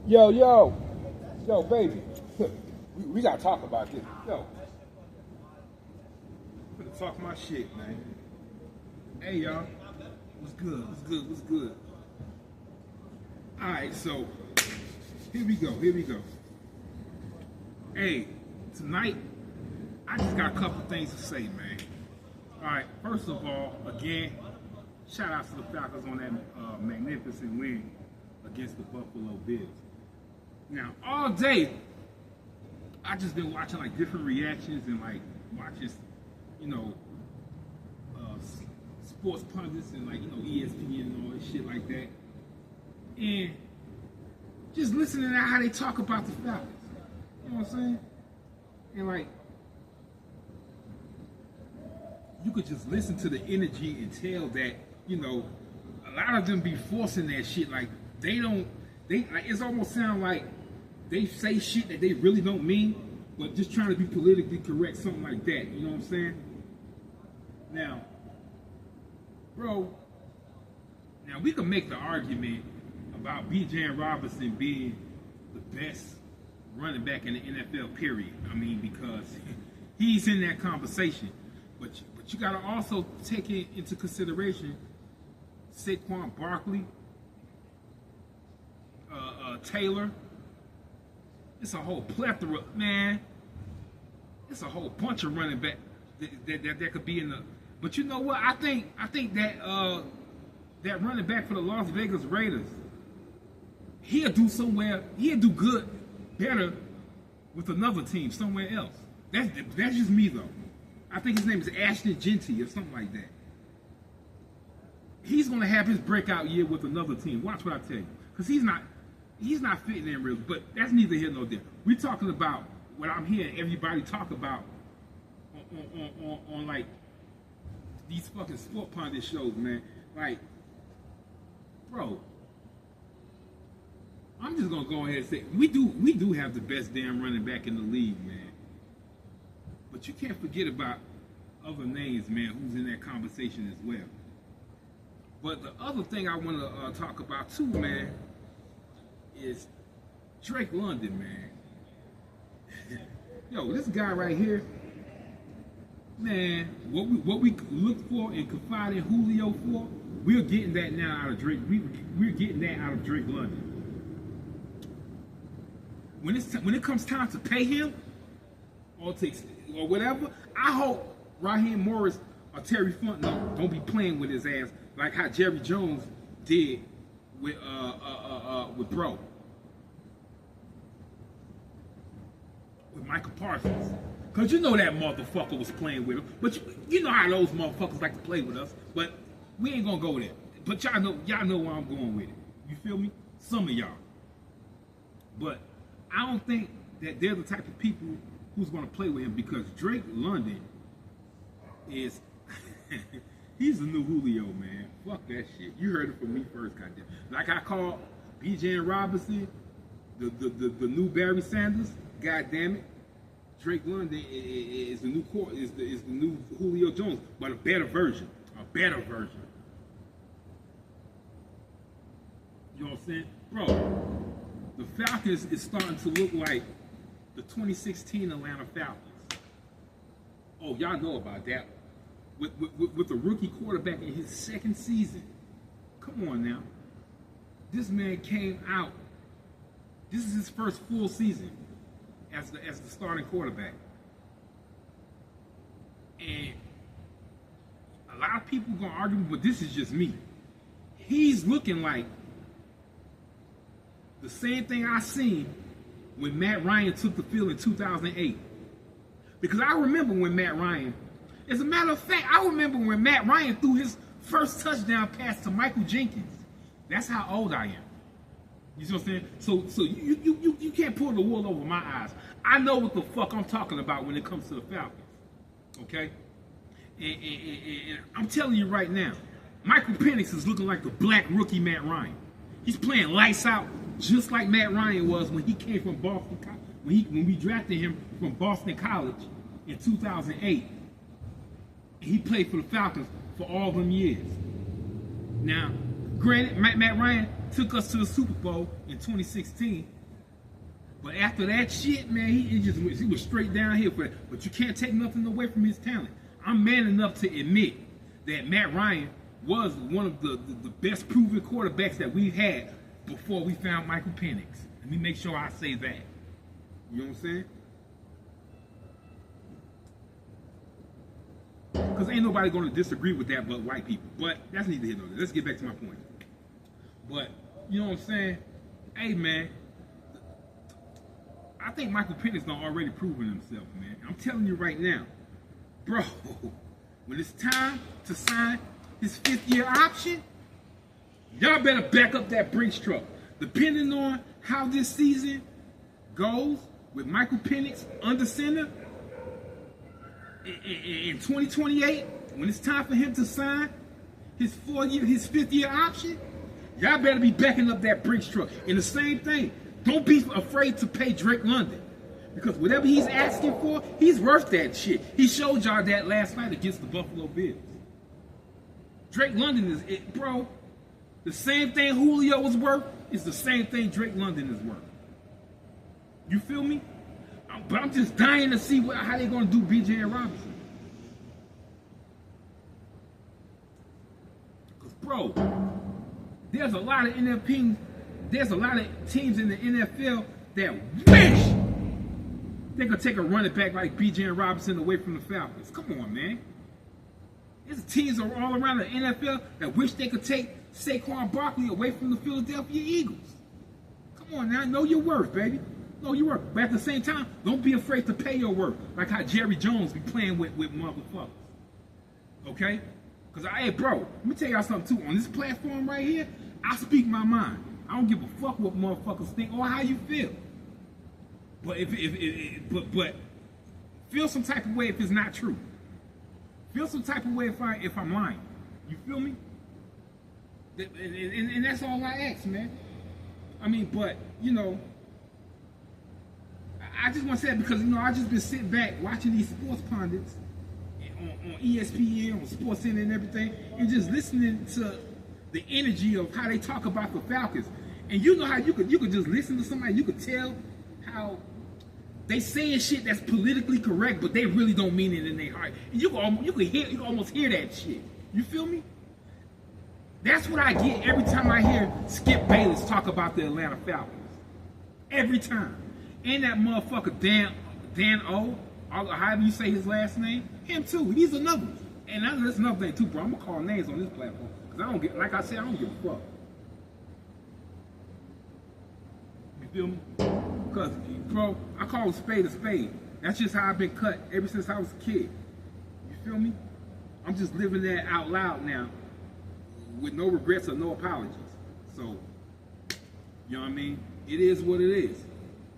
Yo, baby. We gotta talk about this. Yo, I'm gonna talk my shit, man. Hey, y'all. What's good? All right, so here we go. Hey, tonight I just got a couple things to say, man. All right, first of all, again, shout out to the Falcons on that magnificent win against the Buffalo Bills. Now, all day, I just been watching like different reactions and like watching, sports pundits and like ESPN and all this shit like that, and just listening to how they talk about the Falcons. You know what I'm saying? And like, you could just listen to the energy and tell that a lot of them be forcing that shit. Like they like it's almost sound like they say shit that they really don't mean, but just trying to be politically correct, something like that. You know what I'm saying? Now, bro, we can make the argument about B.J. Robinson being the best running back in the NFL, period. I mean, because he's in that conversation. But you got to also take into consideration Saquon Barkley, Taylor. It's a whole plethora, man. It's a whole bunch of running back that could be in the. But you know what? I think that that running back for the Las Vegas Raiders, he'll do good, better with another team somewhere else. That's just me though. I think his name is Ashton Genty or something like that. He's gonna have his breakout year with another team. Watch what I tell you, because he's not fitting in really. But that's neither here nor there. We're talking about what I'm hearing everybody talk about on like these fucking sport pundit shows, man. Like, bro, I'm just gonna go ahead and say we do have the best damn running back in the league, man. But you can't forget about other names, man, who's in that conversation as well. But the other thing I want to talk about too, man, is Drake London, man. Yo, this guy right here, man, what we look for and confide in Julio for, we're getting that now out of Drake. We're getting that out of Drake London. When it comes time to pay him or whatever, I hope Raheem Morris or Terry Fontenot don't be playing with his ass like how Jerry Jones did with Bro. With Michael Parsons. Because you know that motherfucker was playing with him. But you know how those motherfuckers like to play with us. But we ain't gonna go there. But y'all know where I'm going with it. You feel me? Some of y'all. But I don't think that they're the type of people who's gonna play with him, because Drake London is he's the new Julio, man. Fuck that shit. You heard it from me first, goddamn. Like I call B.J. Robinson the new Barry Sanders. God damn it, Drake London is the new Julio Jones, but a better version. You know what I'm saying, bro? The Falcons is starting to look like the 2016 Atlanta Falcons. Oh, y'all know about that. With a rookie quarterback in his second season. Come on now. This man came out. This is his first full season as the starting quarterback. And a lot of people gonna argue, but this is just me. He's looking like the same thing I seen when Matt Ryan took the field in 2008. Because I remember when Matt Ryan, as a matter of fact, I remember when Matt Ryan threw his first touchdown pass to Michael Jenkins. That's how old I am. You see what I'm saying? So you can't pull the wool over my eyes. I know what the fuck I'm talking about when it comes to the Falcons. Okay? And I'm telling you right now, Michael Penix is looking like the black rookie Matt Ryan. He's playing lights out just like Matt Ryan was when he came from Boston College. When we drafted him from Boston College in 2008. And he played for the Falcons for all them years. Now, granted, Matt Ryan took us to the Super Bowl in 2016. But after that shit, man, he was straight downhill for that. But you can't take nothing away from his talent. I'm man enough to admit that Matt Ryan was one of the best proven quarterbacks that we've had before we found Michael Penix. Let me make sure I say that. You know what I'm saying? Because ain't nobody going to disagree with that but white people. But that's neither here nor there. Let's get back to my point. But, you know what I'm saying? Hey, man. I think Michael Penix done already proven himself, man. I'm telling you right now. Bro, when it's time to sign his 5th-year option, y'all better back up that Brinks truck. Depending on how this season goes with Michael Penix under center, in 2028, when it's time for him to sign his 5th-year option, y'all better be backing up that Brinks truck. And the same thing, don't be afraid to pay Drake London. Because whatever he's asking for, he's worth that shit. He showed y'all that last night against the Buffalo Bills. Drake London is it, bro. The same thing Julio was worth is the same thing Drake London is worth. You feel me? But I'm just dying to see how they're going to do BJ and Robinson. Because, bro, there's a lot of teams in the NFL that wish they could take a running back like BJ and Robinson away from the Falcons. Come on, man. There's teams all around the NFL that wish they could take Saquon Barkley away from the Philadelphia Eagles. Come on now, know your worth, baby. Know your worth. But at the same time, don't be afraid to pay your worth. Like how Jerry Jones be playing with motherfuckers. Okay? Because, hey, bro, let me tell y'all something, too. On this platform right here, I speak my mind. I don't give a fuck what motherfuckers think or how you feel. But but feel some type of way if it's not true. Feel some type of way if I'm lying. You feel me? And that's all I ask, man. I mean, but, you know, I just want to say that because, you know, I just been sitting back watching these sports pundits on ESPN, on SportsCenter and everything, and just listening to the energy of how they talk about the Falcons. And you know how you could just listen to somebody, you could tell how they saying shit that's politically correct, but they really don't mean it in their heart. And you can almost hear that shit. You feel me? That's what I get every time I hear Skip Bayless talk about the Atlanta Falcons. Every time. And that motherfucker Dan O, however you say his last name, him too. He's another one. And that's another thing too, bro. I'm gonna call names on this platform because I don't get, like I said, I don't give a fuck. You feel me? Because, bro, I call a spade a spade. That's just how I've been cut ever since I was a kid. You feel me? I'm just living that out loud now with no regrets or no apologies. So, you know what I mean? It is what it is.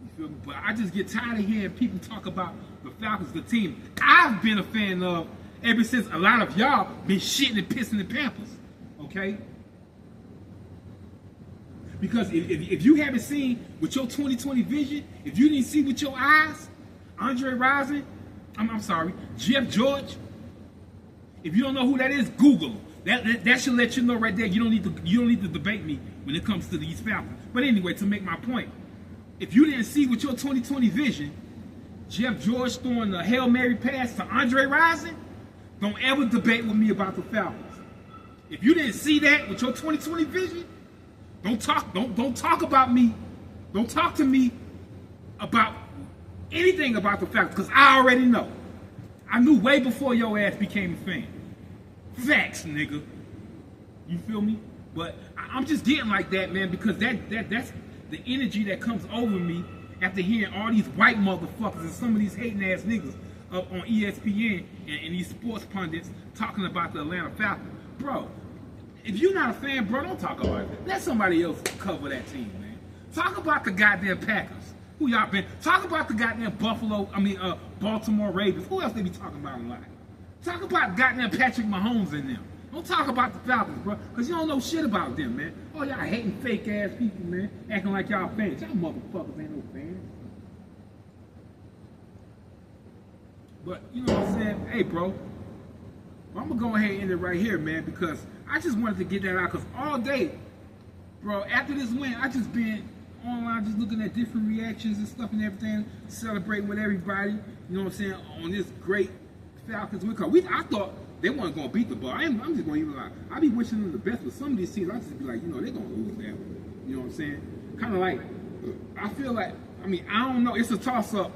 You feel me? But I just get tired of hearing people talk about the Falcons, the team I've been a fan of ever since a lot of y'all been shitting and pissing the Pampers. Okay? Because if you haven't seen with your 2020 vision, if you didn't see with your eyes, Andre Rison, I'm sorry, Jeff George, if you don't know who that is, Google him. That should let you know right there. You don't need to debate me when it comes to these Falcons. But anyway, to make my point, if you didn't see with your 2020 vision, Jeff George throwing the Hail Mary pass to Andre Rison, don't ever debate with me about the Falcons. If you didn't see that with your 2020 vision, don't talk about me. Don't talk to me about anything about the Falcons because I already know. I knew way before your ass became a fan. Facts, nigga. You feel me? But I'm just getting like that, man, because that's the energy that comes over me after hearing all these white motherfuckers and some of these hating ass niggas up on ESPN and these sports pundits talking about the Atlanta Falcons. Bro, if you're not a fan, bro, don't talk about it. Let somebody else cover that team, man. Talk about the goddamn Packers. Who y'all been? Talk about the goddamn Baltimore Ravens. Who else they be talking about a lot? Talk about goddamn Patrick Mahomes and them. Don't talk about the Falcons, bro, because you don't know shit about them, man. Oh, y'all hating fake ass people, man, acting like y'all fans. Y'all motherfuckers ain't no fans. But, you know what I'm saying? Hey, bro, I'm going to go ahead and end it right here, man, because I just wanted to get that out, because all day, Bro, after this win, I just been online just looking at different reactions and stuff and everything, celebrating with everybody, you know what I'm saying, on this great Falcons win. Cause I thought they weren't going to beat the ball. I'm just going to even like, I be wishing them the best with some of these teams. I just be like, you know, they're going to lose that one. You know what I'm saying? Kind of like, I feel like, I mean, I don't know. It's a toss-up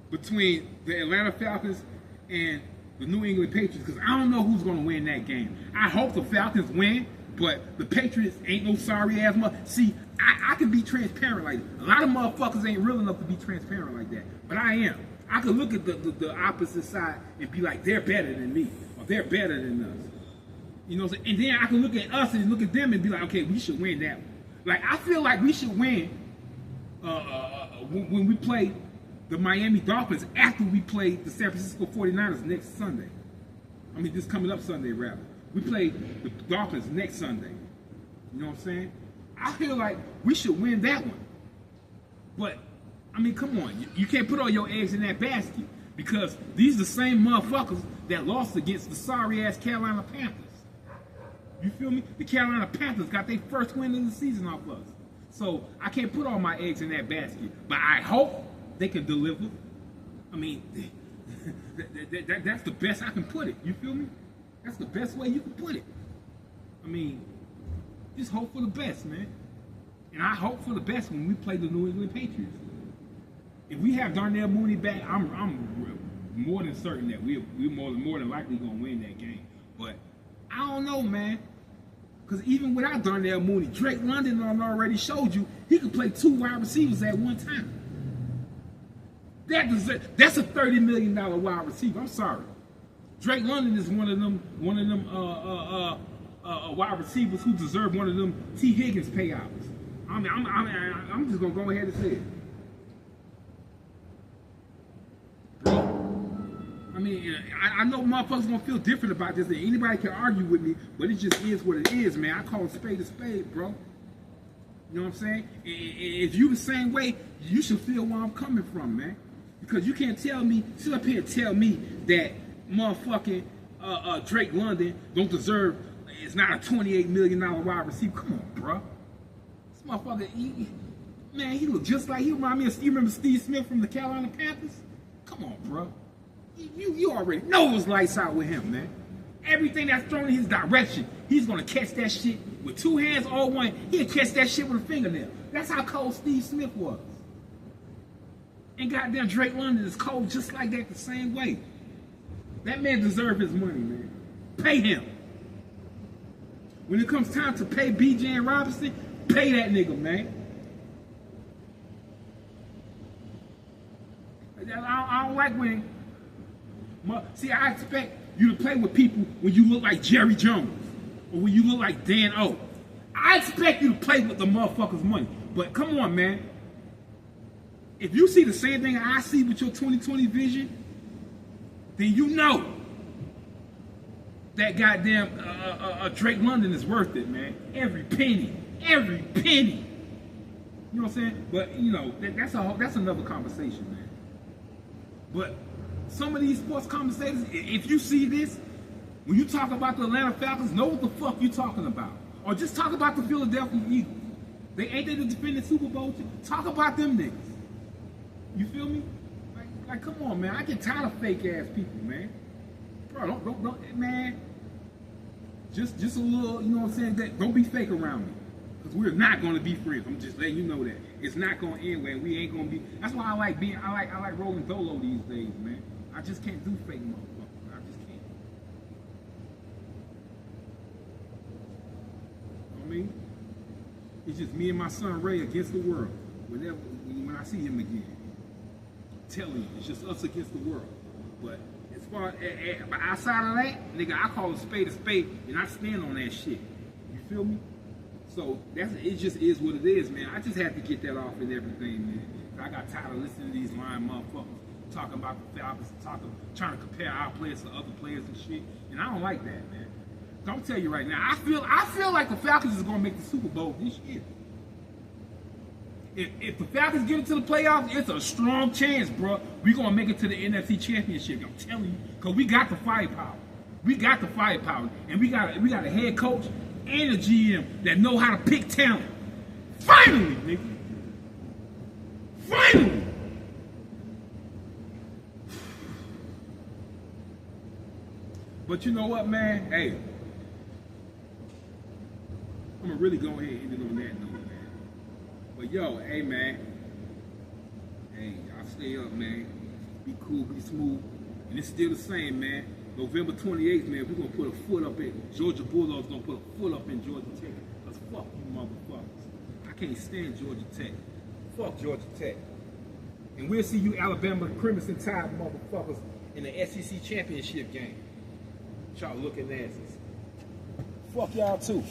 between the Atlanta Falcons and the New England Patriots because I don't know who's going to win that game. I hope the Falcons win, but the Patriots ain't no sorry ass mother. See, I can be transparent like that. A lot of motherfuckers ain't real enough to be transparent like that, but I am. I can look at the opposite side and be like, they're better than me, or they're better than us. You know what I'm saying? And then I can look at us and look at them and be like, okay, we should win that one. Like, I feel like we should win when we play the Miami Dolphins after we play the San Francisco 49ers next Sunday. I mean, this coming up Sunday, rather. We play the Dolphins next Sunday. You know what I'm saying? I feel like we should win that one. But, I mean, come on. You can't put all your eggs in that basket because these are the same motherfuckers that lost against the sorry-ass Carolina Panthers. You feel me? The Carolina Panthers got their first win of the season off us. So, I can't put all my eggs in that basket. But I hope they can deliver. I mean, that's the best I can put it. You feel me? That's the best way you can put it. I mean, just hope for the best, man. And I hope for the best when we play the New England Patriots. If we have Darnell Mooney back, I'm more than certain that we're more than likely going to win that game. But I don't know, man. Because even without Darnell Mooney, Drake London already showed you he could play 2 wide receivers at one time. That's a $30 million wide receiver. I'm sorry. Drake London is one of them wide receivers who deserve one of them T. Higgins payouts. I mean, I'm just gonna go ahead and say it, bro. I mean, I know motherfuckers gonna feel different about this, and anybody can argue with me, but it just is what it is, man. I call a spade, bro. You know what I'm saying? If you the same way, you should feel where I'm coming from, man. Because you can't sit up here and tell me that motherfucking Drake London don't deserve, it's not a $28 million wide receiver. Come on, bro. This motherfucker, he look just like, he remind me of, you remember Steve Smith from the Carolina Panthers? Come on, bro. You already know it was lights out with him, man. Everything that's thrown in his direction, he's going to catch that shit with 2 hands or one. He'll catch that shit with a fingernail. That's how cold Steve Smith was. And goddamn Drake London is cold just like that the same way. That man deserves his money, man. Pay him. When it comes time to pay BJ and Robinson, pay that nigga, man. I don't like when... See, I expect you to play with people when you look like Jerry Jones or when you look like Dan O. I expect you to play with the motherfucker's money. But come on, man. If you see the same thing I see with your 2020 vision, then you know that goddamn Drake London is worth it, man. Every penny. Every penny. You know what I'm saying? But, you know, that's another conversation, man. But some of these sports commentators, if you see this, when you talk about the Atlanta Falcons, know what the fuck you talking about. Or just talk about the Philadelphia Eagles. Ain't they the defending Super Bowl? Talk about them niggas. You feel me? Like, come on, man. I get tired of fake ass people, man. Bro, don't, man. Just a little, you know what I'm saying? Don't be fake around me, because we're not gonna be friends. I'm just letting you know that it's not gonna end well. We ain't gonna be. That's why I like rolling dolo these days, man. I just can't do fake motherfuckers. I just can't. You know what I mean? It's just me and my son Ray against the world. When I see him again. Telling you, it's just us against the world. But as far but outside of that, nigga, I call a spade, and I stand on that shit. You feel me? So it just is what it is, man. I just had to get that off and everything, man. I got tired of listening to these lying motherfuckers talking about the Falcons, trying to compare our players to other players and shit. And I don't like that, man. Don't tell you right now. I feel like the Falcons is gonna make the Super Bowl this year. If the Falcons get into the playoffs, it's a strong chance, bro. We're going to make it to the NFC Championship. I'm telling you. Because we got the firepower. We got the firepower. And we got a head coach and a GM that know how to pick talent. Finally, nigga. Finally. But you know what, man? Hey, I'm gonna really go ahead and end it on that note, man. But yo, hey, man. Hey, y'all stay up, man. Be cool, be smooth. And it's still the same, man. November 28th, man, we're going to put a foot up in Georgia Bulldogs, going to put a foot up in Georgia Tech. Because fuck you motherfuckers. I can't stand Georgia Tech. Fuck Georgia Tech. And we'll see you Alabama Crimson Tide motherfuckers in the SEC championship game. Y'all looking asses. Fuck y'all too.